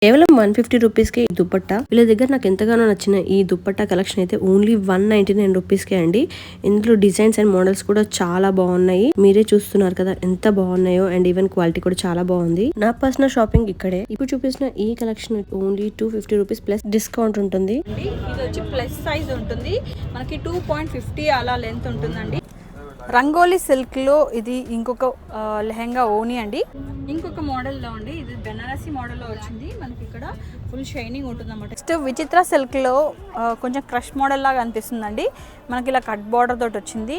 కేవలం 150 రూపీస్ కి దుపట్టా. వీళ్ళ దగ్గర నాకు ఎంతగానో నచ్చిన ఈ దుపట్టా కలెక్షన్ అయితే ఓన్లీ 199 రూపీస్ కే అండి. ఇందులో డిజైన్స్ అండ్ మోడల్స్ కూడా చాలా బాగున్నాయి. మీరే చూస్తున్నారు కదా ఎంత బాగున్నాయో. అండ్ ఈవెన్ క్వాలిటీ కూడా చాలా బాగుంది. నా పర్సనల్ షాపింగ్ ఇక్కడే. ఇప్పుడు చూపించిన ఈ collection only 250 rupees plus discount ఉంటుంది. ఇది వచ్చి ప్లస్ సైజ్ ఉంటుంది. మనకి 2.50 అలా లెంత్ ఉంటుందండి. రంగోలీ సిల్క్ లో ఇది ఇంకొక లెహంగా ఓని అండి. ఇంకొక మోడల్లో అండి, ఇది బెనారసీ మోడల్లో వచ్చింది. మనకి ఇక్కడ ఫుల్ షైనింగ్ ఉంటుంది అన్నమాట. నెక్స్ట్ విచిత్ర సిల్క్ లో కొంచెం క్రష్ మోడల్ లాగా అనిపిస్తుందండి. మనకి ఇలా కట్ బార్డర్ తోటి వచ్చింది.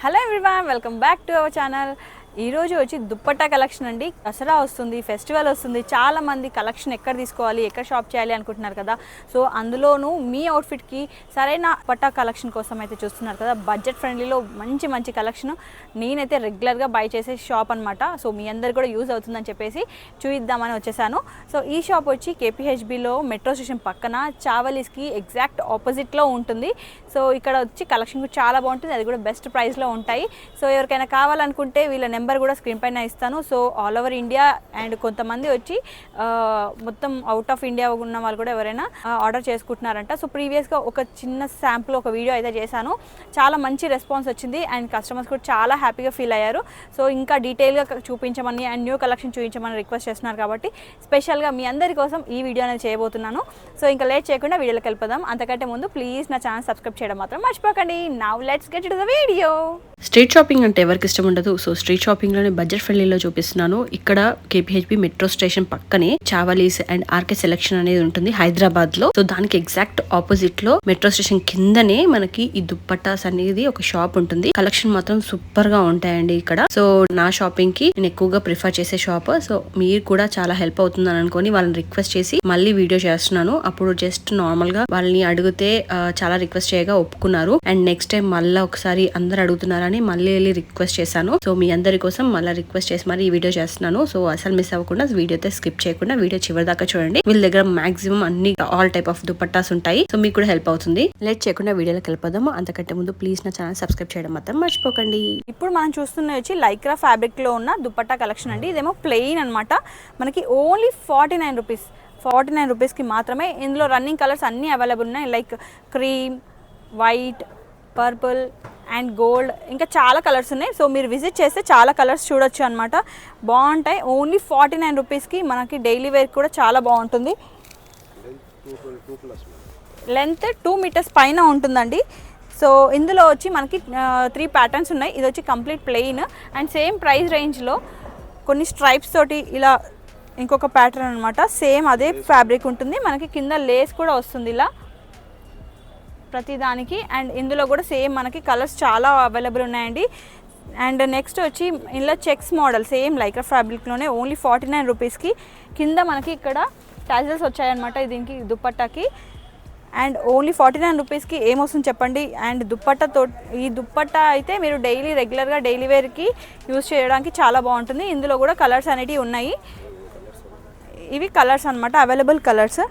Hello everyone, welcome back to our channel. ఈరోజు వచ్చి దుప్పట్టా కలెక్షన్ అండి. దసరా వస్తుంది, ఫెస్టివల్ వస్తుంది. చాలా మంది కలెక్షన్ ఎక్కడ తీసుకోవాలి, ఎక్కడ షాప్ చేయాలి అనుకుంటున్నారు కదా. సో అందులోనూ మీ అవుట్ఫిట్కి సరైన దుప్పట్టా కలెక్షన్ కోసం అయితే చూస్తున్నారు కదా. బడ్జెట్ ఫ్రెండ్లీలో మంచి మంచి కలెక్షన్ నేనైతే రెగ్యులర్గా బై చేసే షాప్ అనమాట. సో మీ అందరు కూడా యూజ్ అవుతుందని చెప్పేసి చూద్దామని వచ్చేసాను. సో ఈ షాప్ వచ్చి కేపీహెచ్బిలో మెట్రో స్టేషన్ పక్కన చావలీస్కి ఎగ్జాక్ట్ ఆపోజిట్లో ఉంటుంది. సో ఇక్కడ వచ్చి కలెక్షన్ కూడా చాలా బాగుంటుంది. అది కూడా బెస్ట్ ప్రైస్లో ఉంటాయి. సో ఎవరికైనా కావాలనుకుంటే వీళ్ళ నెంబర్ కూడా స్క్రీన్ పైన ఇస్తాను. So all over India and కొంతమంది వచ్చి మొత్తం అవుట్ ఆఫ్ ఇండియా ఉన్న వాళ్ళు కూడా ఎవరైనా ఆర్డర్ చేసుకుంటున్నారంట. సో ప్రీవియస్గా ఒక చిన్న శాంపుల్ ఒక వీడియో అయితే చేశాను. చాలా మంచి రెస్పాన్స్ వచ్చింది అండ్ కస్టమర్స్ కూడా చాలా హ్యాపీగా ఫీల్ అయ్యారు. సో ఇంకా డీటెయిల్గా చూపించమని అండ్ న్యూ కలెక్షన్ చూపించమని రిక్వెస్ట్ చేస్తున్నారు కాబట్టి స్పెషల్గా మీ అందరి కోసం ఈ వీడియో అనేది చేయబోతున్నాను. సో ఇంకా లేట్ చేయకుండా వీడియోలోకి వెళ్ళిపోదాం. అంతకంటే ముందు ప్లీజ్ నా ఛానల్ సబ్స్క్రైబ్ చేయడం మాత్రం మర్చిపోకండి. Now let's get to the video. Street shopping అంటే ఎవరికి ఇష్టం ఉండదు. సో స్ట్రీట్ షాపింగ్ లోనే బడ్జెట్ ఫ్రెండ్లీలో చూపిస్తున్నాను. ఇక్కడ కేపీహెచ్బి మెట్రో స్టేషన్ పక్కనే చావలీస్ అండ్ ఆర్కే సెలక్షన్ అనేది ఉంటుంది హైదరాబాద్ లో. సో దానికి ఎగ్జాక్ట్ ఆపోజిట్ లో మెట్రో స్టేషన్ కిందనే మనకి ఈ దుప్పట్టాస్ అనేది ఒక షాప్ ఉంటుంది. కలెక్షన్ మాత్రం సూపర్ గా ఉంటాయండి ఇక్కడ. సో నా షాపింగ్ కి నేను ఎక్కువగా ప్రిఫర్ చేసే షాప్. సో మీరు కూడా చాలా హెల్ప్ అవుతుందని అనుకొని వాళ్ళని రిక్వెస్ట్ చేసి మళ్ళీ వీడియో చేస్తున్నాను. అప్పుడు జస్ట్ నార్మల్ గా వాళ్ళని అడిగితే చాలా రిక్వెస్ట్ చేయగా ఒప్పుకున్నారు. అండ్ నెక్స్ట్ టైం మళ్ళీ ఒకసారి అందరు అడుగుతున్నారని మళ్ళీ వెళ్ళి రిక్వెస్ట్ చేశాను. సో మీ అందరి కోసం మళ్ళీ రిక్వెస్ట్ చేసి మరి ఈ వీడియో చేస్తున్నాను. సో అసలు మిస్ అవ్వకుండా వీడియో అయితే స్కిప్ చేయకుండా వీడియో చివరి దాకా చూడండి. వీళ్ళ దగ్గర మాక్సిమం అన్ని ఆల్ టైప్ ఆఫ్ దుపట్టాస్ ఉంటాయి. సో మీకు కూడా హెల్ప్ అవుతుంది. లేట్ చేయకుండా వీడియోలోకి వెళ్ళిపోదాము. అంతకంటే ముందు ప్లీజ్ నా ఛానల్ సబ్స్క్రైబ్ చేయడం మాత్రం మర్చిపోకండి. ఇప్పుడు మనం చూస్తున్న వచ్చి లైక్రా ఫ్యాబ్రిక్ లో ఉన్న దుపట్టా కలెక్షన్ అండి. ఇదేమో ప్లెయిన్ అనమాట. మనకి ఓన్లీ 49 రూపీస్. 49 రూపీస్కి మాత్రమే. ఇందులో రన్నింగ్ కలర్స్ అన్నీ అవైలబుల్ ఉన్నాయి. Like cream, white, purple and gold, ఇంకా చాలా కలర్స్ ఉన్నాయి. సో మీరు విజిట్ చేస్తే చాలా కలర్స్ చూడొచ్చు అనమాట. బాగుంటాయి. ఓన్లీ 49 రూపీస్కి మనకి డైలీ వేర్ కూడా చాలా బాగుంటుంది. లెంత్ 2 మీటర్స్ పైన ఉంటుందండి. సో ఇందులో వచ్చి మనకి 3 ప్యాటర్న్స్ ఉన్నాయి. ఇది వచ్చి complete plain and same price రేంజ్లో కొన్ని స్ట్రైప్స్ తోటి ఇలా ఇంకొక ప్యాటర్న్ అనమాట. సేమ్ అదే ఫ్యాబ్రిక్ ఉంటుంది. మనకి కింద లేస్ కూడా వస్తుంది ఇలా ప్రతిదానికి. అండ్ ఇందులో కూడా సేమ్ మనకి కలర్స్ చాలా అవైలబుల్ ఉన్నాయండి. అండ్ నెక్స్ట్ వచ్చి ఇందులో చెక్స్ మోడల్ సేమ్ లైక్రా ఫ్యాబ్రిక్లోనే ఓన్లీ 49 రూపీస్కి. కింద మనకి ఇక్కడ టాజల్స్ వచ్చాయన్నమాట దీనికి దుప్పట్టాకి. అండ్ ఓన్లీ 49 రూపీస్కి ఏమొస్తుంది చెప్పండి. అండ్ దుప్పట్టాతో ఈ దుప్పట్టా అయితే మీరు రెగ్యులర్గా డైలీ వేర్కి యూజ్ చేయడానికి చాలా బాగుంటుంది. ఇందులో కూడా కలర్స్ అనేటివి ఉన్నాయి. ఇవి కలర్స్ అనమాట, అవైలబుల్ కలర్స్.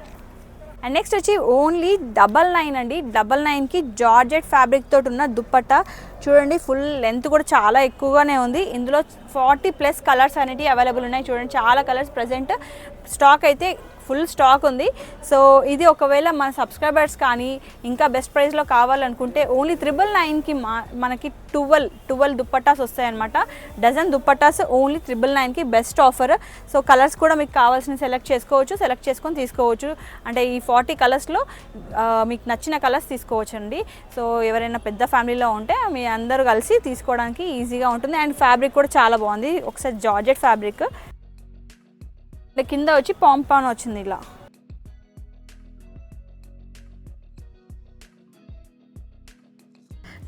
అండ్ నెక్స్ట్ వచ్చి ఓన్లీ 99 అండి. 99కి జార్జెట్ ఫ్యాబ్రిక్ తోటి ఉన్న దుప్పట్టా చూడండి. ఫుల్ లెంత్ కూడా చాలా ఎక్కువగానే ఉంది. ఇందులో 40+ కలర్స్ అనేవి అవైలబుల్ ఉన్నాయి. చూడండి చాలా కలర్స్ ప్రజెంట్ స్టాక్ అయితే ఫుల్ స్టాక్ ఉంది. సో ఇది ఒకవేళ మన సబ్స్క్రైబర్స్ కానీ ఇంకా బెస్ట్ ప్రైస్లో కావాలనుకుంటే ఓన్లీ 999కి మనకి 12 దుప్పట్టాస్ వస్తాయన్నమాట. డజన్ దుప్పట్టాస్ ఓన్లీ 999కి బెస్ట్ ఆఫర్. సో కలర్స్ కూడా మీకు కావాల్సిన సెలెక్ట్ చేసుకోవచ్చు. సెలెక్ట్ చేసుకొని తీసుకోవచ్చు. అంటే ఈ 40 కలర్స్లో మీకు నచ్చిన కలర్స్ తీసుకోవచ్చు అండి. సో ఎవరైనా పెద్ద ఫ్యామిలీలో ఉంటే మీ అందరూ కలిసి తీసుకోవడానికి ఈజీగా ఉంటుంది. అండ్ ఫ్యాబ్రిక్ కూడా చాలా బాగుంది. ఒకసారి జార్జెట్ ఫ్యాబ్రిక్. కింద వచ్చి పాంపాన్ వచ్చింది ఇలా.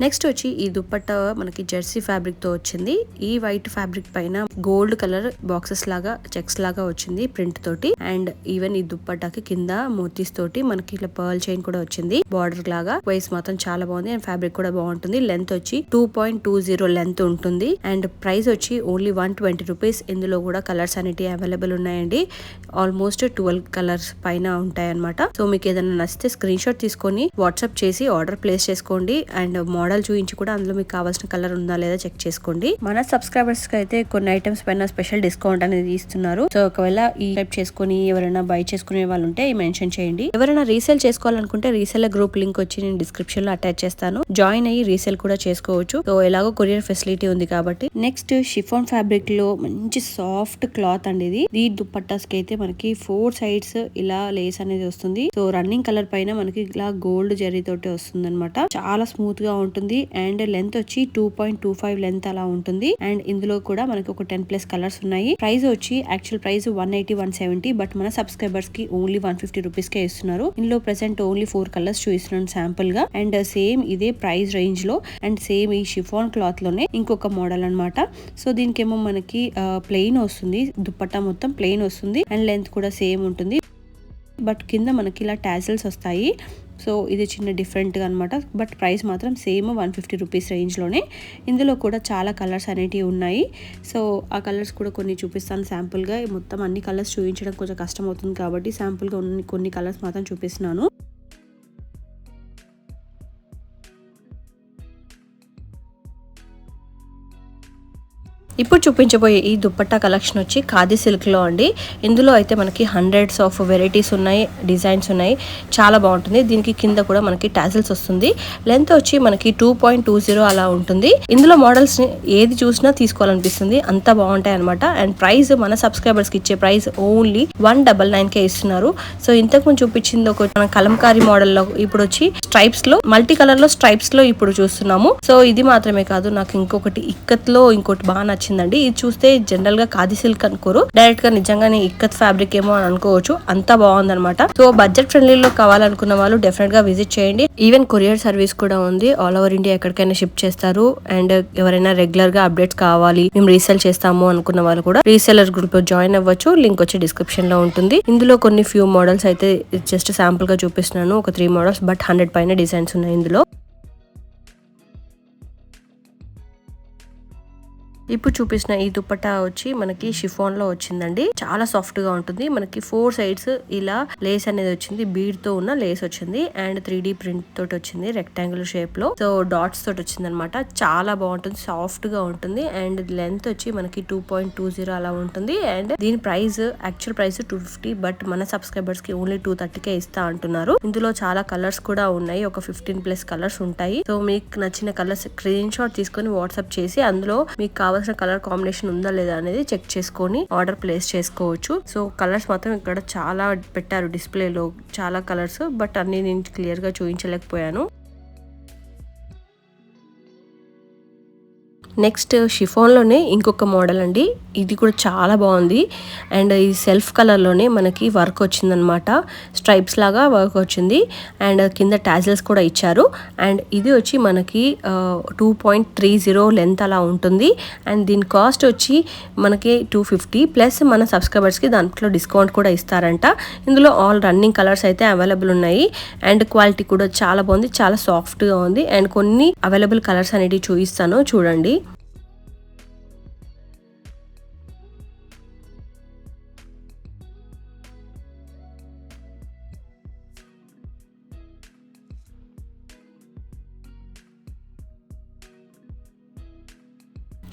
నెక్స్ట్ వచ్చి ఈ దుపట్టా మనకి జెర్సీ ఫ్యాబ్రిక్ తో వచ్చింది. ఈ వైట్ ఫ్యాబ్రిక్ పైన గోల్డ్ కలర్ బాక్సెస్ లాగా చెక్స్ లాగా వచ్చింది ప్రింట్ తోటి. అండ్ ఈవెన్ ఈ దుపట్టాకి కింద మోతీస్ తోటి మనకి ఇట్లా పర్ల్ చైన్ కూడా వచ్చింది బార్డర్ లాగా. వైస్ మాత్రం చాలా బాగుంది. అండ్ ఫ్యాబ్రిక్ కూడా బాగుంటుంది. లెంత్ వచ్చి 2.20 లెంత్ ఉంటుంది. అండ్ ప్రైస్ వచ్చి ఓన్లీ 120 రూపీస్. ఇందులో కూడా కలర్స్ అనేవి అవైలబుల్ ఉన్నాయండి. ఆల్మోస్ట్ 12 కలర్స్ పైన ఉంటాయి అనమాట. సో మీకు ఏదైనా నచ్చితే స్క్రీన్ షాట్ తీసుకొని వాట్సాప్ చేసి ఆర్డర్ ప్లేస్ చేసుకోండి. అండ్ మోడల్ చూపించి కూడా అందులో మీకు కావాల్సిన కలర్ ఉందా లేదా చెక్ చేసుకోండి. మన సబ్స్క్రైబర్స్ కి అయితే కొన్ని ఐటమ్స్ పైన స్పెషల్ డిస్కౌంట్ అనేది ఇస్తున్నారు. సో ఒకవేళ ఈ టైప్ చేసుకుని ఎవరైనా బై చేసుకునే వాళ్ళు ఉంటే మెన్షన్ చేయండి. ఎవరైనా రీసేల్ చేసుకోవాలనుకుంటే రీసేల్ గ్రూప్ లింక్ వచ్చి నేను డిస్క్రిప్షన్ లో అటాచ్ చేస్తాను. జాయిన్ అయ్యి రీసేల్ కూడా చేసుకోవచ్చు. సో ఎలాగో కొరియర్ ఫెసిలిటీ ఉంది కాబట్టి. నెక్స్ట్ షిఫాన్ ఫ్యాబ్రిక్ లో మంచి సాఫ్ట్ క్లాత్ అండి ఇది. ఈ దుపట్టాస్ కి అయితే మనకి 4 సైడ్స్ ఇలా లేస్ అనేది వస్తుంది. సో రన్నింగ్ కలర్ పైన మనకి ఇలా గోల్డ్ జరీ తోటి వస్తుంది అనమాట. చాలా స్మూత్ గా ఉంటుంది అండ్ లెంత్ వచ్చి 2.25 లెంత్ అలా ఉంటుంది. అండ్ ఇందులో కూడా మనకి ఒక 10+ కలర్స్ ఉన్నాయి. ప్రైస్ వచ్చి యాక్చువల్ ప్రైస్ 180, 170 బట్ మన సబ్స్క్రైబర్స్ కి ఓన్లీ 150 రూపీస్ కే ఇస్తున్నారు. ఇందులో ప్రెసెంట్ ఓన్లీ 4 కలర్స్ చూపిస్తున్నాను శాంపుల్ గా. అండ్ సేమ్ ఇదే ప్రైస్ రేంజ్ లో అండ్ సేమ్ ఈ షిఫాన్ క్లాత్ లోనే ఇంకొక మోడల్ అనమాట. సో దీనికేమో మనకి ప్లెయిన్ వస్తుంది. దుపట్టా మొత్తం ప్లెయిన్ వస్తుంది అండ్ లెంత్ కూడా సేమ్ ఉంటుంది. బట్ కింద మనకి ఇలా టాజిల్స్ వస్తాయి. సో ఇది చిన్న డిఫరెంట్ గా అనమాట. బట్ ప్రైస్ మాత్రం సేమ్ 150 రూపీస్ రేంజ్ లోనే. ఇందులో కూడా చాలా కలర్స్ అనేటివి ఉన్నాయి. సో ఆ కలర్స్ కూడా కొన్ని చూపిస్తాను శాంపుల్ గా. మొత్తం అన్ని కలర్స్ చూపించడం కొంచెం కష్టం అవుతుంది కాబట్టి శాంపుల్ గా కొన్ని కలర్స్ మాత్రం చూపిస్తున్నాను. ఇప్పుడు చూపించబోయే ఈ దుపట్టా కలెక్షన్ వచ్చి ఖాదీ సిల్క్ లో అండి. ఇందులో అయితే మనకి హండ్రెడ్స్ ఆఫ్ వెరైటీస్ ఉన్నాయి, డిజైన్స్ ఉన్నాయి. చాలా బాగుంటుంది. దీనికి కింద కూడా మనకి టాజిల్స్ వస్తుంది. లెంత్ వచ్చి మనకి 2.20 అలా ఉంటుంది. ఇందులో మోడల్స్ ఏది చూసినా తీసుకోవాలనిపిస్తుంది, అంత బాగుంటాయి అనమాట. అండ్ ప్రైస్ మన సబ్స్క్రైబర్స్ కి ఇచ్చే ప్రైస్ ఓన్లీ 199 ఇస్తున్నారు. సో ఇంతకు ముందు చూపించింది ఒక మన కలంకారీ మోడల్ లో, ఇప్పుడు వచ్చి స్ట్రైప్స్ లో మల్టీ కలర్ లో స్ట్రైప్స్ లో ఇప్పుడు చూస్తున్నాము. సో ఇది మాత్రమే కాదు, నాకు ఇంకొకటి ఇక్కత్ లో ఇంకోటి బాగా నచ్చిందండి. ఇది చూస్తే జనరల్ గా ఖాదీ సిల్క్ అనుకోరు, డైరెక్ట్ గా నిజంగానే ఇక్కత్ ఫ్యాబ్రిక్ ఏమో అని అనుకోవచ్చు. అంత బాగుందన్నమాట. సో బడ్జెట్ ఫ్రెండ్లీలో కావాలనుకున్న వాళ్ళు డెఫినెట్ గా విజిట్ చేయండి. ఈవెన్ కొరియర్ సర్వీస్ కూడా ఉంది. ఆల్ ఓవర్ ఇండియా ఎక్కడికైనా షిప్ చేస్తారు. అండ్ ఎవరైనా రెగ్యులర్ గా అప్డేట్స్ కావాలి, మేము రీసేల్ చేస్తాము అనుకున్న వాళ్ళు కూడా రీసేలర్ గ్రూప్ లో జాయిన్ అవ్వచ్చు. లింక్ వచ్చి డిస్క్రిప్షన్ లో ఉంటుంది. ఇందులో కొన్ని ఫ్యూ మోడల్స్ అయితే జస్ట్ శాంపుల్ గా చూపిస్తున్నాను. ఒక 3 మోడల్స్ బట్ 100 పైన డిజైన్స్ ఉన్నాయి ఇందులో. ఇప్పుడు చూపించిన ఈ దుపట్టా వచ్చి మనకి షిఫాన్ లో వచ్చిందండి. చాలా సాఫ్ట్ గా ఉంటుంది. మనకి 4 సైడ్స్ ఇలా లేస్ అనేది వచ్చింది. బీడ్ తో ఉన్న లేస్ వచ్చింది అండ్ 3D ప్రింట్ తోటి వచ్చింది రెక్టాంగులర్ షేప్ లో. సో డాట్స్ తోటి వచ్చింది అనమాట. చాలా బాగుంటుంది, సాఫ్ట్ గా ఉంటుంది. అండ్ లెంత్ వచ్చి మనకి 2.20 అలా ఉంటుంది. అండ్ దీని ప్రైస్ యాక్చువల్ ప్రైస్ 250 బట్ మన సబ్స్క్రైబర్స్ కి ఓన్లీ 230 ఇస్తా అంటున్నారు. ఇందులో చాలా కలర్స్ కూడా ఉన్నాయి. ఒక 15+ కలర్స్ ఉంటాయి. సో మీకు నచ్చిన కలర్స్ స్క్రీన్ షాట్ తీసుకొని వాట్సాప్ చేసి అందులో మీకు కావాల్సిన కలర్ కాంబినేషన్ ఉందా లేదా అనేది చెక్ చేసుకొని ఆర్డర్ ప్లేస్ చేసుకోవచ్చు. సో కలర్స్ మాత్రం ఇక్కడ చాలా పెట్టారు డిస్ప్లేలో, చాలా కలర్స్. బట్ అన్ని నేను క్లియర్ గా చూపించలేకపోయాను. నెక్స్ట్ షిఫాన్ లోనే ఇంకొక మోడల్ అండి. ఇది కూడా చాలా బాగుంది. అండ్ ఈ సెల్ఫ్ కలర్ లోనే మనకి వర్క్ వచ్చిందనమాట. స్ట్రైప్స్ లాగా వర్క్ వచ్చింది అండ్ కింద టాజిల్స్ కూడా ఇచ్చారు. అండ్ ఇది వచ్చి మనకి 2.30 లెంత్ అలా ఉంటుంది. అండ్ దీని కాస్ట్ వచ్చి మనకి 250 ప్లస్ మన సబ్స్క్రైబర్స్ కి దాంట్లో డిస్కౌంట్ కూడా ఇస్తారంట. ఇందులో ఆల్ రన్నింగ్ కలర్స్ అయితే అవైలబుల్ ఉన్నాయి. అండ్ క్వాలిటీ కూడా చాలా బాగుంది, చాలా సాఫ్ట్ గా ఉంది. అండ్ కొన్ని అవైలబుల్ కలర్స్ అనేవి చూపిస్తాను చూడండి.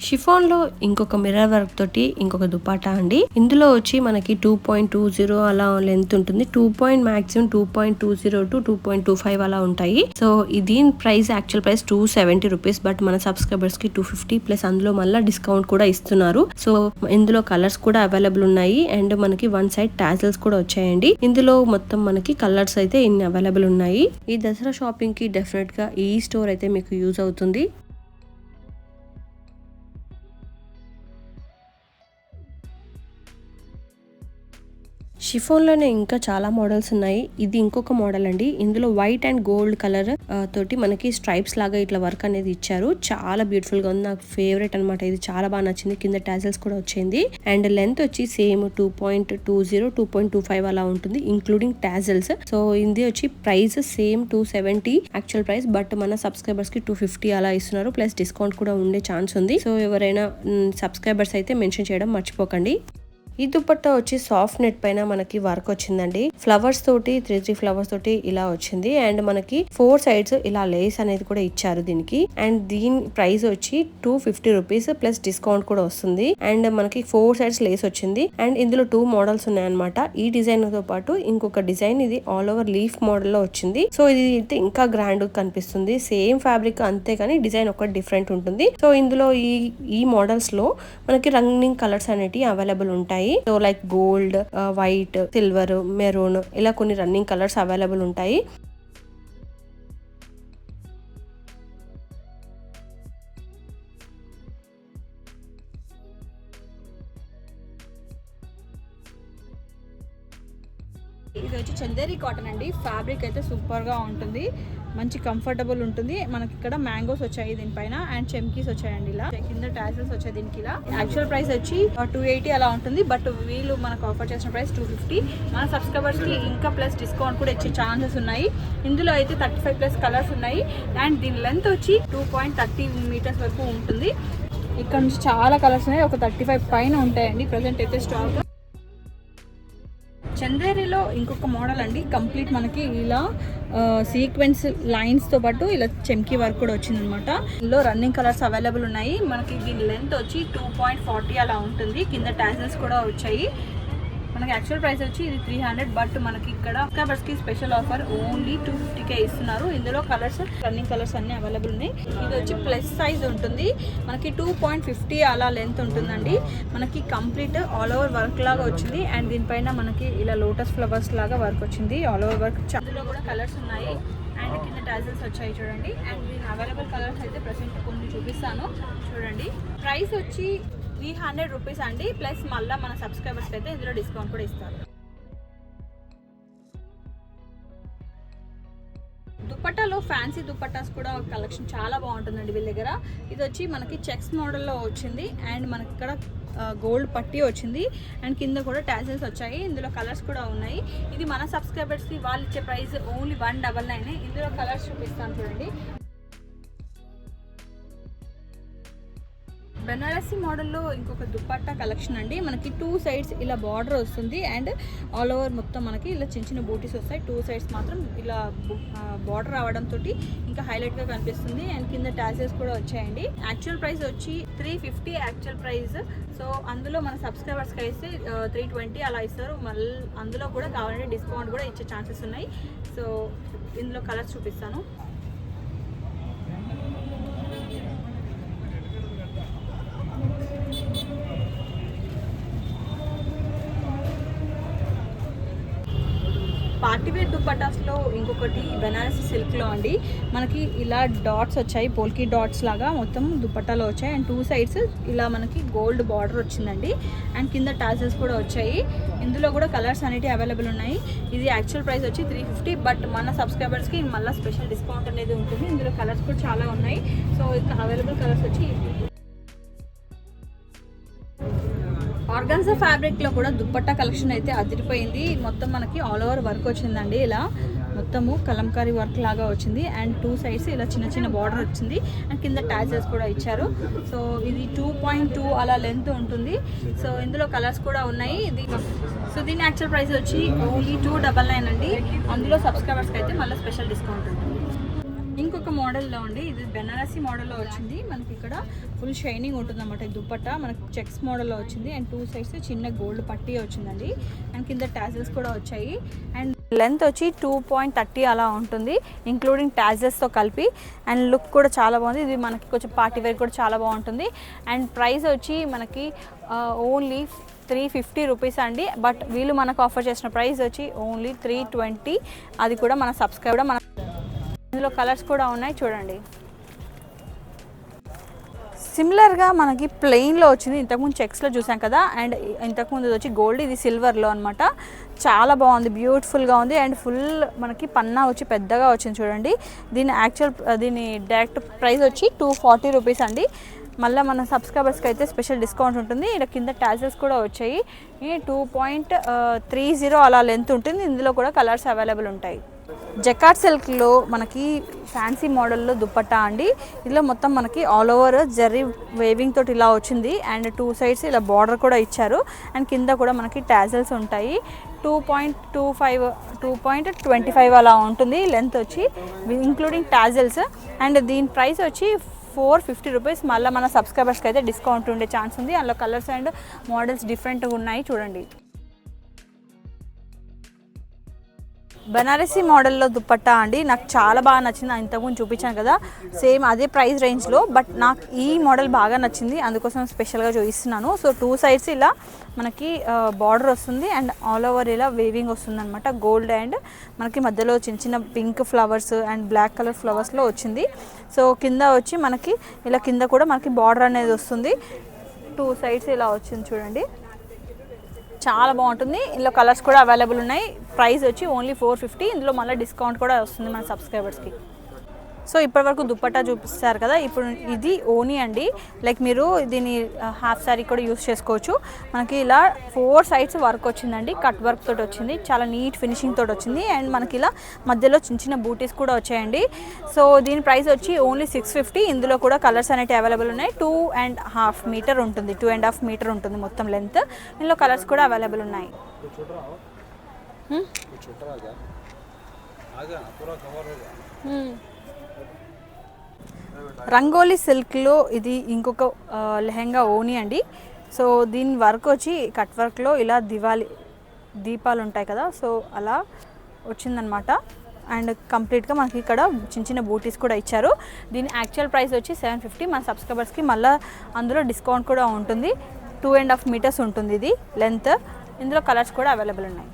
షిఫాన్ లో ఇంకొక మిర్రర్ వర్క్ తోటి ఇంకొక దుపాటా అండి. ఇందులో వచ్చి మనకి 2.20 అలా లెంత్ ఉంటుంది. మాక్సిమం 2.20 to 2.25 అలా ఉంటాయి. సో దీని price actual price 270 rupees but మన సబ్స్క్రైబర్స్ కి 250 ప్లస్ అందులో మళ్ళీ డిస్కౌంట్ కూడా ఇస్తున్నారు. సో ఇందులో కలర్స్ కూడా అవైలబుల్ ఉన్నాయి. అండ్ మనకి 1 సైడ్ టాజిల్స్ కూడా వచ్చాయండి. ఇందులో మొత్తం మనకి కలర్స్ అయితే ఇన్ని అవైలబుల్ ఉన్నాయి. ఈ దసరా షాపింగ్ కి డెఫినెట్ గా ఈ స్టోర్ అయితే మీకు యూజ్ అవుతుంది. షిఫాన్ లోనే ఇంకా చాలా మోడల్స్ ఉన్నాయి. ఇది ఇంకొక మోడల్ అండి. ఇందులో వైట్ అండ్ గోల్డ్ కలర్ తోటి మనకి స్ట్రైప్స్ లాగా ఇట్లా వర్క్ అనేది ఇచ్చారు. చాలా బ్యూటిఫుల్ గా ఉంది, నాకు ఫేవరెట్ అనమాట. ఇది చాలా బాగా నచ్చింది. కింద టాజిల్స్ కూడా వచ్చింది. అండ్ లెంత్ వచ్చి సేమ్ 2.20 2.25 అలా ఉంటుంది ఇంక్లూడింగ్ టాజిల్స్. సో ఇది వచ్చి price same 270 actual price but మన సబ్స్క్రైబర్స్ కి 250 అలా ఇస్తున్నారు. ప్లస్ డిస్కౌంట్ కూడా ఉండే ఛాన్స్ ఉంది. సో ఎవరైనా సబ్స్క్రైబర్స్ అయితే మెన్షన్ చేయడం మర్చిపోకండి. ఈ దుపట్టా వచ్చి సాఫ్ట్ నెట్ పైన మనకి వర్క్ వచ్చిందండి. ఫ్లవర్స్ తోటి 3 ఫ్లవర్స్ తోటి ఇలా వచ్చింది. అండ్ మనకి 4 సైడ్స్ ఇలా లేస్ అనేది కూడా ఇచ్చారు దీనికి. అండ్ దీని ప్రైస్ వచ్చి 250 రూపీస్ ప్లస్ డిస్కౌంట్ కూడా వస్తుంది. అండ్ మనకి 4 సైడ్స్ లేస్ వచ్చింది. అండ్ ఇందులో 2 మోడల్స్ ఉన్నాయన్నమాట. ఈ డిజైన్ తో పాటు ఇంకొక డిజైన్ ఇది ఆల్ ఓవర్ లీఫ్ మోడల్ లో వచ్చింది. సో ఇది అయితే ఇంకా గ్రాండ్ కనిపిస్తుంది. సేమ్ ఫ్యాబ్రిక్ అంతే కానీ డిజైన్ ఒక డిఫరెంట్ ఉంటుంది. సో ఇందులో ఈ మోడల్స్ లో మనకి రన్నింగ్ కలర్స్ అనేటివి అవైలబుల్ ఉంటాయి. So like gold, white, silver, maroon ఇలా కొన్ని రన్నింగ్ కలర్స్ అవైలబుల్ ఉంటాయి. ఇది వచ్చి చందేరి కాటన్ అండి. ఫ్యాబ్రిక్ అయితే సూపర్గా ఉంటుంది, మంచి కంఫర్టబుల్ ఉంటుంది. మనకి ఇక్కడ మ్యాంగోస్ వచ్చాయి దీనిపైన అండ్ చెమ్కీస్ వచ్చాయండి. ఇలా కింద టాసెల్స్ వచ్చాయి దీనికి. ఇలా యాక్చువల్ ప్రైస్ వచ్చి 280 అలా ఉంటుంది. బట్ వీళ్ళు మనకు ఆఫర్ చేసిన ప్రైస్ 250. మన సబ్స్క్రైబర్స్కి ఇంకా ప్లస్ డిస్కౌంట్ కూడా ఇచ్చే ఛాన్సెస్ ఉన్నాయి. ఇందులో అయితే 35 ప్లస్ కలర్స్ ఉన్నాయి. అండ్ దీని లెంత్ వచ్చి 2.30 మీటర్స్ వరకు ఉంటుంది. ఇక్కడ నుంచి చాలా కలర్స్ ఉన్నాయి, ఒక 35 పైన ఉంటాయండి ప్రజెంట్ అయితే స్టాక్. చందేరిలో ఇంకొక మోడల్ అండి. కంప్లీట్ మనకి ఇలా సీక్వెన్స్ లైన్స్తో పాటు ఇలా చెమ్కీ వర్క్ కూడా వచ్చిందనమాట. ఇందులో రన్నింగ్ కలర్స్ అవైలబుల్ ఉన్నాయి. మనకి దీని లెంత్ వచ్చి 2.40 అలా ఉంటుంది. కింద టాసెల్స్ కూడా వచ్చాయి. మనకి యాక్చువల్ ప్రైస్ వచ్చి ఇది 300. బట్ మనకి ఇక్కడ సబ్స్క్రైబర్స్కి స్పెషల్ ఆఫర్ ఓన్లీ 250కే ఇస్తున్నారు. ఇందులో కలర్స్ రన్నింగ్ కలర్స్ అన్ని అవైలబుల్ ఉన్నాయి. ఇది వచ్చి ప్లస్ సైజ్ ఉంటుంది. మనకి 2.50 అలా లెంత్ ఉంటుందండి. మనకి కంప్లీట్ ఆల్ ఓవర్ వర్క్ లాగా వచ్చింది. అండ్ దీనిపైన మనకి ఇలా లోటస్ ఫ్లవర్స్ లాగా వర్క్ వచ్చింది. All over work. ఇందులో కూడా కలర్స్ ఉన్నాయి. అండ్ కింద టాజల్స్ వచ్చాయి చూడండి. అండ్ దీని అవైలబుల్ కలర్స్ అయితే ప్రెసెంట్ కొన్ని చూపిస్తాను చూడండి. ప్రైస్ వచ్చి 300 రూపీస్ అండి. ప్లస్ మళ్ళీ మన సబ్స్క్రైబర్స్కి అయితే ఇందులో డిస్కౌంట్ కూడా ఇస్తారు. దుపట్టాలో ఫ్యాన్సీ దుపట్టాస్ కూడా కలెక్షన్ చాలా బాగుంటుందండి వీళ్ళ దగ్గర. ఇది వచ్చి మనకి చెక్స్ మోడల్లో వచ్చింది. అండ్ మనకి ఇక్కడ గోల్డ్ పట్టీ వచ్చింది. అండ్ కింద కూడా టాజల్స్ వచ్చాయి. ఇందులో కలర్స్ కూడా ఉన్నాయి. ఇది మన సబ్స్క్రైబర్స్కి వాళ్ళు ఇచ్చే ప్రైస్ ఓన్లీ 199. ఇందులో కలర్స్ చూపిస్తాను చూడండి. బెనారసీ మోడల్లో ఇంకొక దుపట్టా కలెక్షన్ అండి. మనకి 2 సైడ్స్ ఇలా బార్డర్ వస్తుంది. అండ్ ఆల్ ఓవర్ మొత్తం మనకి ఇలా చిన్న చిన్న బూటీస్ వస్తాయి. 2 సైడ్స్ మాత్రం ఇలా బార్డర్ రావడంతో ఇంకా హైలైట్గా కనిపిస్తుంది. అండ్ కింద టాసెస్ కూడా వచ్చాయండి. యాక్చువల్ ప్రైస్ వచ్చి 350 యాక్చువల్ ప్రైస్. సో అందులో మన సబ్స్క్రైబర్స్కి అయితే 320 అలా ఇస్తారు. మళ్ళీ అందులో కూడా కావాలంటే డిస్కౌంట్ కూడా ఇచ్చే ఛాన్సెస్ ఉన్నాయి. సో ఇందులో కలర్స్ చూపిస్తాను. పార్టీవేర్ దుపట్టాస్లో ఇంకొకటి బెనారసీ సిల్క్లో అండి. మనకి ఇలా డాట్స్ వచ్చాయి, పోల్కీ డాట్స్ లాగా మొత్తం దుపట్టాలో వచ్చాయి. అండ్ 2 సైడ్స్ ఇలా మనకి గోల్డ్ బార్డర్ వచ్చిందండి. అండ్ కింద టాసెస్ కూడా వచ్చాయి. ఇందులో కూడా కలర్స్ అనేవి అవైలబుల్ ఉన్నాయి. ఇది యాక్చువల్ ప్రైస్ వచ్చి 350. బట్ మన సబ్స్క్రైబర్స్కి మళ్ళీ స్పెషల్ డిస్కౌంట్ అనేది ఉంటుంది. ఇందులో కలర్స్ కూడా చాలా ఉన్నాయి. సో అవైలబుల్ కలర్స్ వచ్చి ఆర్గాన్జా ఫ్యాబ్రిక్లో కూడా దుపట్టా కలెక్షన్ అయితే అదిరిపోయింది. మొత్తం మనకి ఆల్ ఓవర్ వర్క్ వచ్చిందండి. ఇలా మొత్తము కలంకారీ వర్క్ లాగా వచ్చింది. అండ్ 2 సైడ్స్ ఇలా చిన్న చిన్న బార్డర్ వచ్చింది. అండ్ కింద టాజెస్ కూడా ఇచ్చారు. సో ఇది 2.2 అలా లెంత్ ఉంటుంది. సో ఇందులో కలర్స్ కూడా ఉన్నాయి. సో దీని యాక్చువల్ ప్రైస్ వచ్చి ఓన్లీ 299 అండి. అందులో సబ్స్క్రైబర్స్కి అయితే మళ్ళీ స్పెషల్ డిస్కౌంట్ ఉంటుంది. ఇంకొక మోడల్లో అండి. ఇది బెనారసీ మోడల్లో వచ్చింది. మనకి ఇక్కడ ఫుల్ షైనింగ్ ఉంటుంది అన్నమాట. ఈ దుపట్టా మనకి చెక్స్ మోడల్లో వచ్చింది. అండ్ 2 సైడ్స్ చిన్న గోల్డ్ పట్టీ వచ్చిందండి. అండ్ కింద టాజల్స్ కూడా వచ్చాయి. అండ్ లెంత్ వచ్చి 2.30 అలా ఉంటుంది, ఇంక్లూడింగ్ టాజల్స్తో కలిపి. అండ్ లుక్ కూడా చాలా బాగుంది. ఇది మనకి కొంచెం పార్టీ వేర్ కూడా చాలా బాగుంటుంది. అండ్ ప్రైస్ వచ్చి మనకి ఓన్లీ 350 రూపీస్ అండి. బట్ వీళ్ళు మనకు ఆఫర్ చేసిన ప్రైస్ వచ్చి ఓన్లీ 320. అది కూడా మన సబ్స్క్రైబర్. మన ఇందులో కలర్స్ కూడా ఉన్నాయి చూడండి. సిమిలర్గా మనకి ప్లెయిన్లో వచ్చింది. ఇంతకుముందు చెక్స్లో చూసాం కదా. అండ్ ఇంతకుముందు వచ్చి గోల్డ్, ఇది సిల్వర్లో అనమాట. చాలా బాగుంది, బ్యూటిఫుల్గా ఉంది. అండ్ ఫుల్ మనకి పన్నా వచ్చి పెద్దగా వచ్చింది చూడండి. దీని డైరెక్ట్ ప్రైస్ వచ్చి 240 రూపీస్ అండి. మళ్ళీ మన సబ్స్క్రైబర్స్కి అయితే స్పెషల్ డిస్కౌంట్ ఉంటుంది. ఇలా కింద టాజల్స్ కూడా వచ్చాయి. 2.30 అలా లెంత్ ఉంటుంది. ఇందులో కూడా కలర్స్ అవైలబుల్ ఉంటాయి. జకాట్ సిల్క్లో మనకి ఫ్యాన్సీ మోడల్లో దుపట్టా అండి. ఇందులో మొత్తం మనకి ఆల్ ఓవర్ జరీ వేవింగ్ తోటి ఇలా వచ్చింది అండ్ 2 సైడ్స్ ఇలా బార్డర్ కూడా ఇచ్చారు అండ్ కింద కూడా మనకి టాజల్స్ ఉంటాయి. 2.25 అలా ఉంటుంది లెంత్ వచ్చి ఇంక్లూడింగ్ టాజల్స్ అండ్ దీని ప్రైస్ వచ్చి 450 రూపీస్. మళ్ళీ మన సబ్స్క్రైబర్స్కి అయితే డిస్కౌంట్ ఉండే ఛాన్స్ ఉంది. అందులో కలర్స్ అండ్ మోడల్స్ డిఫరెంట్గా ఉన్నాయి చూడండి. బనారసి మోడల్లో దుపట్టా అండి, నాకు చాలా బాగా నచ్చింది. ఇంతకుముందు చూపించాను కదా సేమ్ అదే ప్రైస్ రేంజ్లో, బట్ నాకు ఈ మోడల్ బాగా నచ్చింది అందుకోసం స్పెషల్గా చూపిస్తున్నాను. సో 2 సైడ్స్ ఇలా మనకి బార్డర్ వస్తుంది అండ్ ఆల్ ఓవర్ ఇలా వేవింగ్ వస్తుంది అనమాట. గోల్డ్ అండ్ మనకి మధ్యలో చిన్న చిన్న pink flowers and black colour ఫ్లవర్స్లో వచ్చింది. సో కింద వచ్చి మనకి ఇలా కింద కూడా మనకి బార్డర్ అనేది వస్తుంది. 2 సైడ్స్ ఇలా వచ్చింది చూడండి, చాలా బాగుంటుంది. ఇందులో కలర్స్ కూడా అవైలబుల్ ఉన్నాయి. ప్రైస్ వచ్చి ఓన్లీ 450. ఇందులో మళ్ళీ డిస్కౌంట్ కూడా వస్తుంది మన సబ్స్క్రైబర్స్కి. సో ఇప్పటివరకు దుపట్టా చూపిస్తారు కదా, ఇప్పుడు ఇది ఓనీ అండి. లైక్ మీరు దీన్ని హాఫ్ శారీ కూడా యూస్ చేసుకోవచ్చు. మనకి ఇలా 4 సైడ్స్ వర్క్ వచ్చిందండి, కట్ వర్క్ తోటి వచ్చింది, చాలా నీట్ ఫినిషింగ్ తోటి వచ్చింది అండ్ మనకి ఇలా మధ్యలో చిన్న చిన్న బూటీస్ కూడా వచ్చాయండి. సో దీని ప్రైస్ వచ్చి ఓన్లీ 650. ఇందులో కూడా కలర్స్ అనేవి అవైలబుల్ ఉన్నాయి. 2.5 మీటర్ ఉంటుంది, 2.5 మీటర్ ఉంటుంది మొత్తం లెంత్. ఇందులో కలర్స్ కూడా అవైలబుల్ ఉన్నాయి. రంగోలీ సిల్క్లో ఇది ఇంకొక లెహెంగా ఓనీ అండి. సో దీని వర్క్ వచ్చి కట్ వర్క్లో ఇలా దీపాలు ఉంటాయి కదా, సో అలా వచ్చిందనమాట. అండ్ కంప్లీట్గా మనకి ఇక్కడ చిన్న చిన్న బూటీస్ కూడా ఇచ్చారు. దీని యాక్చువల్ ప్రైస్ వచ్చి 750. మన సబ్స్క్రైబర్స్కి మళ్ళీ అందులో డిస్కౌంట్ కూడా ఉంటుంది. 2.5 మీటర్స్ ఉంటుంది ఇది లెంత్. ఇందులో కలర్స్ కూడా అవైలబుల్ ఉన్నాయి.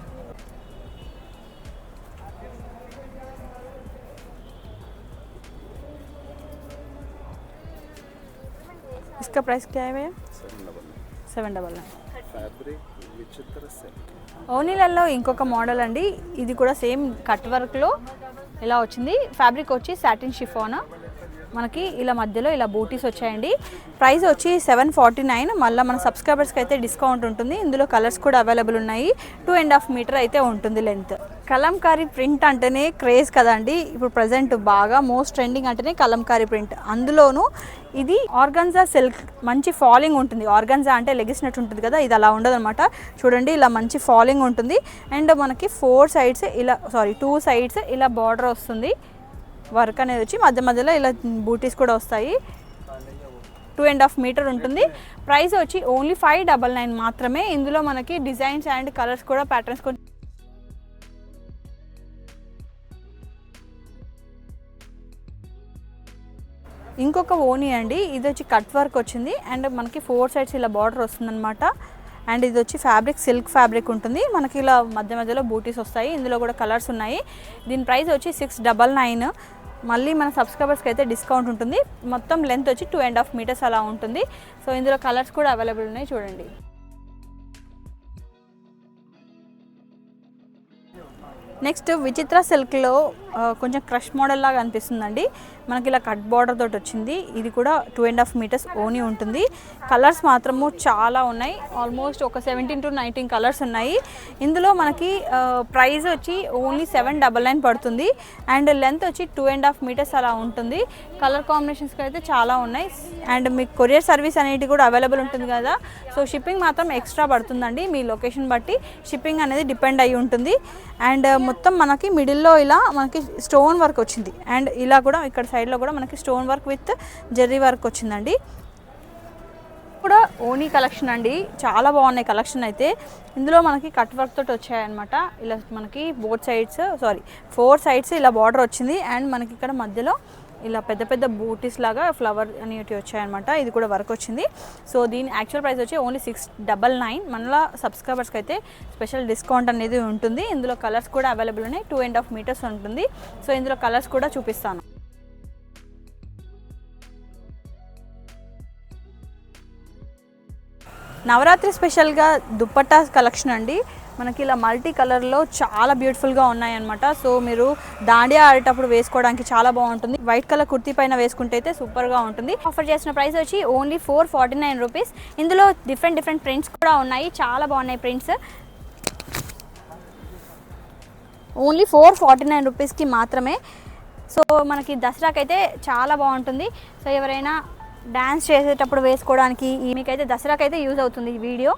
इसका प्राइस क्या है भैया? 799. ఓనీలలో ఇంకొక మోడల్ అండి, ఇది కూడా సేమ్ కట్ వర్క్లో ఇలా వచ్చింది. ఫ్యాబ్రిక్ వచ్చి సాటిన్ షిఫాన్, మనకి ఇలా మధ్యలో ఇలా బూటీస్ వచ్చాయండి. ప్రైస్ వచ్చి 749. మళ్ళీ మన సబ్స్క్రైబర్స్కి అయితే డిస్కౌంట్ ఉంటుంది. ఇందులో కలర్స్ కూడా అవైలబుల్ ఉన్నాయి. 2.5 మీటర్ అయితే ఉంటుంది లెంత్. కలంకారీ ప్రింట్ అంటేనే క్రేజ్ కదండి ఇప్పుడు ప్రజెంట్, బాగా మోస్ట్ ట్రెండింగ్ అంటేనే కలంకారీ ప్రింట్. అందులోనూ ఇది ఆర్గన్జా సిల్క్, మంచి ఫాలింగ్ ఉంటుంది. ఆర్గన్జా అంటే లెగిసినట్టు ఉంటుంది కదా, ఇది అలా ఉండదు అనమాట. చూడండి ఇలా మంచి ఫాలింగ్ ఉంటుంది అండ్ మనకి 2 సైడ్స్ ఇలా బార్డర్ వస్తుంది. వర్క్ అనేది వచ్చి మధ్య మధ్యలో ఇలా బూటీస్ కూడా వస్తాయి. 2.5 మీటర్ ఉంటుంది. ప్రైస్ వచ్చి ఓన్లీ 599 మాత్రమే. ఇందులో మనకి డిజైన్స్ అండ్ కలర్స్ కూడా ప్యాటర్న్స్ కూడా ఇంకొక ఓనీ అండి, ఇది వచ్చి కట్ వర్క్ వచ్చింది అండ్ మనకి 4 సైడ్స్ ఇలా బార్డర్ వస్తుందన్నమాట. అండ్ ఇది వచ్చి ఫ్యాబ్రిక్ సిల్క్ ఫ్యాబ్రిక్ ఉంటుంది. మనకి ఇలా మధ్య మధ్యలో బూటీస్ వస్తాయి. ఇందులో కూడా కలర్స్ ఉన్నాయి. దీని ప్రైస్ వచ్చి 699. మళ్ళీ మన సబ్స్క్రైబర్స్కి అయితే డిస్కౌంట్ ఉంటుంది. మొత్తం లెంత్ వచ్చి 2.5 మీటర్స్ అలా ఉంటుంది. సో ఇందులో కలర్స్ కూడా అవైలబుల్ ఉన్నాయి చూడండి. నెక్స్ట్ విచిత్ర సిల్క్లో కొంచెం క్రష్ మోడల్ లాగా అనిపిస్తుందండి. మనకి ఇలా కట్ బార్డర్ తోటి వచ్చింది. ఇది కూడా 2.5 మీటర్స్ ఓనీ ఉంటుంది. కలర్స్ మాత్రము చాలా ఉన్నాయి, ఆల్మోస్ట్ ఒక 17 to 19 కలర్స్ ఉన్నాయి. ఇందులో మనకి ప్రైస్ వచ్చి ఓన్లీ 799 పడుతుంది అండ్ లెంత్ వచ్చి 2.5 మీటర్స్ అలా ఉంటుంది. కలర్ కాంబినేషన్స్కి అయితే చాలా ఉన్నాయి అండ్ మీకు కొరియర్ సర్వీస్ అనేది కూడా అవైలబుల్ ఉంటుంది కదా. సో షిప్పింగ్ మాత్రం ఎక్స్ట్రా పడుతుందండి, మీ లొకేషన్ బట్టి షిప్పింగ్ అనేది డిపెండ్ అయ్యి ఉంటుంది. అండ్ మొత్తం మనకి మిడిల్లో ఇలా మనకి స్టోన్ వర్క్ వచ్చింది అండ్ ఇలా కూడా ఇక్కడ సైడ్లో కూడా మనకి stone work with Jerry work వచ్చిందండి. కూడా ఓనీ కలెక్షన్ అండి, చాలా బాగున్నాయి కలెక్షన్ అయితే. ఇందులో మనకి కట్ వర్క్ తోటి వచ్చాయన్నమాట. ఇలా మనకి 4 సైడ్స్ ఇలా బార్డర్ వచ్చింది అండ్ మనకి ఇక్కడ మధ్యలో ఇలా పెద్ద పెద్ద బూటీస్ లాగా ఫ్లవర్ అనేవి వచ్చాయన్నమాట. ఇది కూడా వర్క్ వచ్చింది. సో దీని యాక్చువల్ ప్రైస్ వచ్చి ఓన్లీ 699. మనలో సబ్స్క్రైబర్స్కి అయితే స్పెషల్ డిస్కౌంట్ అనేది ఉంటుంది. ఇందులో కలర్స్ కూడా అవైలబుల్ ఉన్నాయి. 2.5 మీటర్స్ ఉంటుంది. సో ఇందులో కలర్స్ కూడా చూపిస్తాను. నవరాత్రి స్పెషల్గా దుపట్టా కలెక్షన్ అండి. మనకి ఇలా మల్టీ కలర్లో చాలా బ్యూటిఫుల్గా ఉన్నాయన్నమాట. సో మీరు దాండియా ఆడేటప్పుడు వేసుకోవడానికి చాలా బాగుంటుంది. వైట్ కలర్ కుర్తీ పైన వేసుకుంటే అయితే సూపర్గా ఉంటుంది. ఆఫర్ చేసిన ప్రైస్ వచ్చి ఓన్లీ 449 రూపీస్. ఇందులో డిఫరెంట్ ప్రింట్స్ కూడా ఉన్నాయి, చాలా బాగున్నాయి ప్రింట్స్. ఓన్లీ 449 రూపీస్కి మాత్రమే. సో మనకి దసరాకి అయితే చాలా బాగుంటుంది. సో ఎవరైనా డ్యాన్స్ చేసేటప్పుడు వేసుకోవడానికి మీకైతే దసరాకి అయితే యూజ్ అవుతుంది ఈ వీడియో.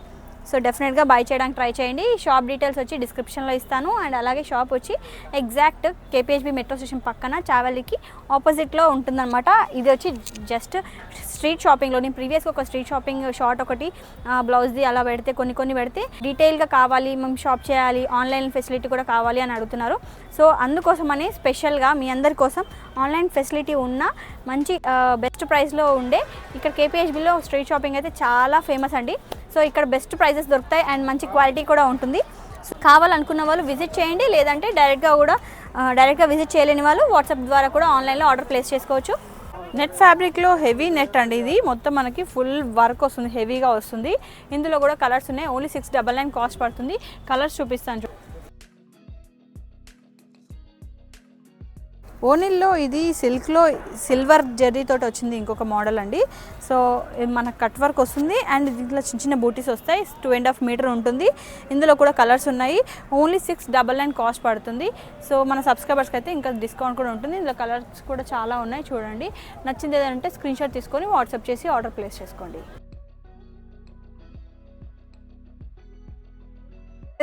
సో డెఫినెట్గా బై చేయడానికి ట్రై చేయండి. షాప్ డీటెయిల్స్ వచ్చి డిస్క్రిప్షన్లో ఇస్తాను. అండ్ అలాగే షాప్ వచ్చి ఎగ్జాక్ట్ కేపీహెచ్బి మెట్రో స్టేషన్ పక్కన చావలికి ఆపోజిట్లో ఉంటుందన్నమాట. ఇది వచ్చి జస్ట్ స్ట్రీట్ షాపింగ్లో నేను ప్రీవియస్గా ఒక స్ట్రీట్ షాపింగ్ షార్ట్ ఒకటి బ్లౌజ్ది అలా పెడితే కొన్ని పెడితే డీటెయిల్గా కావాలి, మేము షాప్ చేయాలి, ఆన్లైన్ ఫెసిలిటీ కూడా కావాలి అని అడుగుతున్నారు. సో అందుకోసమని స్పెషల్గా మీ అందరి కోసం ఆన్లైన్ ఫెసిలిటీ ఉన్న మంచి బెస్ట్ ప్రైస్లో ఉండే ఇక్కడ కేపీహెచ్బిలో స్ట్రీట్ షాపింగ్ అయితే చాలా ఫేమస్ అండి. సో ఇక్కడ బెస్ట్ ప్రైజెస్ దొరుకుతాయి అండ్ మంచి క్వాలిటీ కూడా ఉంటుంది. సో కావాలనుకున్న వాళ్ళు విజిట్ చేయండి, లేదంటే డైరెక్ట్గా విజిట్ చేయలేని వాళ్ళు వాట్సాప్ ద్వారా కూడా ఆన్లైన్లో ఆర్డర్ ప్లేస్ చేసుకోవచ్చు. నెట్ ఫ్యాబ్రిక్లో హెవీ నెట్ అండి, ఇది మొత్తం మనకి ఫుల్ వర్క్ వస్తుంది, హెవీగా వస్తుంది. ఇందులో కూడా కలర్స్ ఉన్నాయి. ఓన్లీ 699 కాస్ట్ పడుతుంది. కలర్స్ చూపిస్తాను. ఓనిల్లో ఇది సిల్క్లో సిల్వర్ జెర్రీ తోటి వచ్చింది ఇంకొక మోడల్ అండి. సో మనకు కట్ వర్క్ వస్తుంది అండ్ దీంట్లో చిన్న బూటీస్ వస్తాయి. 2.5 మీటర్ ఉంటుంది. ఇందులో కూడా కలర్స్ ఉన్నాయి. ఓన్లీ 699 కాస్ట్ పడుతుంది. సో మన సబ్స్క్రైబర్స్కి అయితే ఇంకా డిస్కౌంట్ కూడా ఉంటుంది. ఇందులో కలర్స్ కూడా చాలా ఉన్నాయి, చూడండి. నచ్చింది ఏదంటే స్క్రీన్ షాట్ తీసుకొని వాట్సాప్ చేసి ఆర్డర్ ప్లేస్ చేసుకోండి.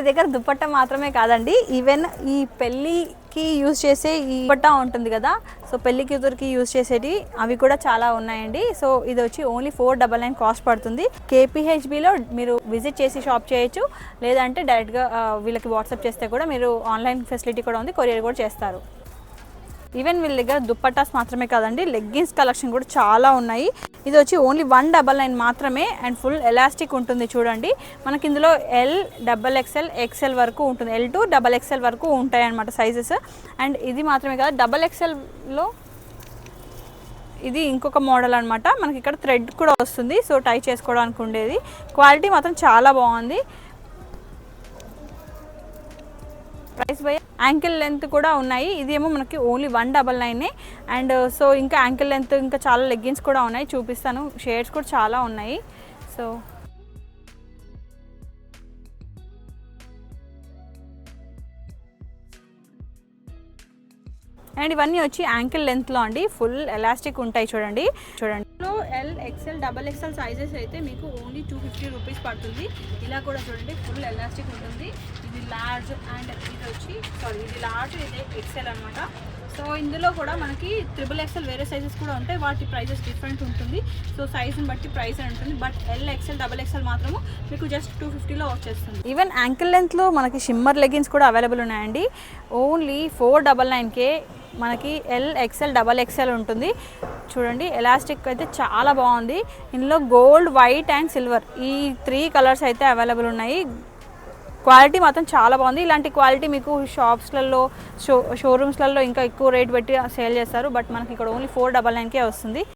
దగ్గర దుపట్టా మాత్రమే కాదండి, ఈవెన్ ఈ పెళ్ళికి యూజ్ చేసే ఈ దుపట్టా ఉంటుంది కదా, సో పెళ్లి కూతురికి యూజ్ చేసేటి అవి కూడా చాలా ఉన్నాయండి. సో ఇది వచ్చి ఓన్లీ 499 కాస్ట్ పడుతుంది. కేపీహెచ్బిలో మీరు విజిట్ చేసి షాప్ చేయొచ్చు, లేదంటే డైరెక్ట్గా వీళ్ళకి వాట్సాప్ చేస్తే కూడా మీరు ఆన్లైన్ ఫెసిలిటీ కూడా ఉంది, కొరియర్ కూడా చేస్తారు. ఈవెన్ వీళ్ళ దగ్గర దుప్పటాస్ మాత్రమే కాదండి, లెగ్గిన్స్ కలెక్షన్ కూడా చాలా ఉన్నాయి. ఇది వచ్చి ఓన్లీ 199 మాత్రమే అండ్ ఫుల్ ఎలాస్టిక్ ఉంటుంది, చూడండి. మనకి ఇందులో XXL, XL వరకు ఉంటుంది. L to XXL వరకు ఉంటాయి అన్నమాట సైజెస్. అండ్ ఇది మాత్రమే కాదు, XXLలో ఇది ఇంకొక మోడల్ అనమాట. మనకి ఇక్కడ థ్రెడ్ కూడా వస్తుంది, సో టై చేసుకోవడానికి ఉండేది. క్వాలిటీ మాత్రం చాలా బాగుంది. ప్రైస్ బై యాంకిల్ లెంత్ కూడా ఉన్నాయి. ఇదేమో మనకి ఓన్లీ 199. అండ్ సో ఇంకా యాంకిల్ లెంత్ ఇంకా చాలా లెగ్గిన్స్ కూడా ఉన్నాయి, చూపిస్తాను. షేడ్స్ కూడా చాలా ఉన్నాయి. సో అండ్ ఇవన్నీ వచ్చి యాంకిల్ లెంత్లో అండి, ఫుల్ ఎలాస్టిక్ ఉంటాయి, చూడండి. L, XL, XXL సైజెస్ అయితే మీకు ఓన్లీ 250 రూపీస్ పడుతుంది. ఇలా కూడా చూడండి, ఫుల్ ఎలాస్టిక్ ఉంటుంది. ఇది లార్జ్ అండ్ ఇది లార్జ్, ఇది XL అనమాట. సో ఇందులో కూడా మనకి XXL వేరే సైజెస్ కూడా ఉంటాయి, వాటి ప్రైజెస్ డిఫరెంట్ ఉంటుంది. సో సైజుని బట్టి ప్రైస్ అని ఉంటుంది. బట్ L, XL, XXL మాత్రము మీకు జస్ట్ 250లో వచ్చేస్తుంది. ఈవెన్ యాంకిల్ లెంత్లో మనకి షిమ్మర్ లెగిన్స్ కూడా అవైలబుల్ ఉన్నాయండి. ఓన్లీ 499కే మనకి L, XL, XXL ఉంటుంది. చూడండి, ఎలాస్టిక్ అయితే చాలా బాగుంది. ఇందులో గోల్డ్, వైట్ అండ్ సిల్వర్ ఈ 3 కలర్స్ అయితే అవైలబుల్ ఉన్నాయి. క్వాలిటీ మాత్రం చాలా బాగుంది. ఇలాంటి క్వాలిటీ మీకు షాప్స్లలో షోరూమ్స్లలో ఇంకా ఎక్కువ రేట్ పెట్టి సేల్ చేస్తారు. బట్ మనకి ఇక్కడ ఓన్లీ 499కే వస్తుంది.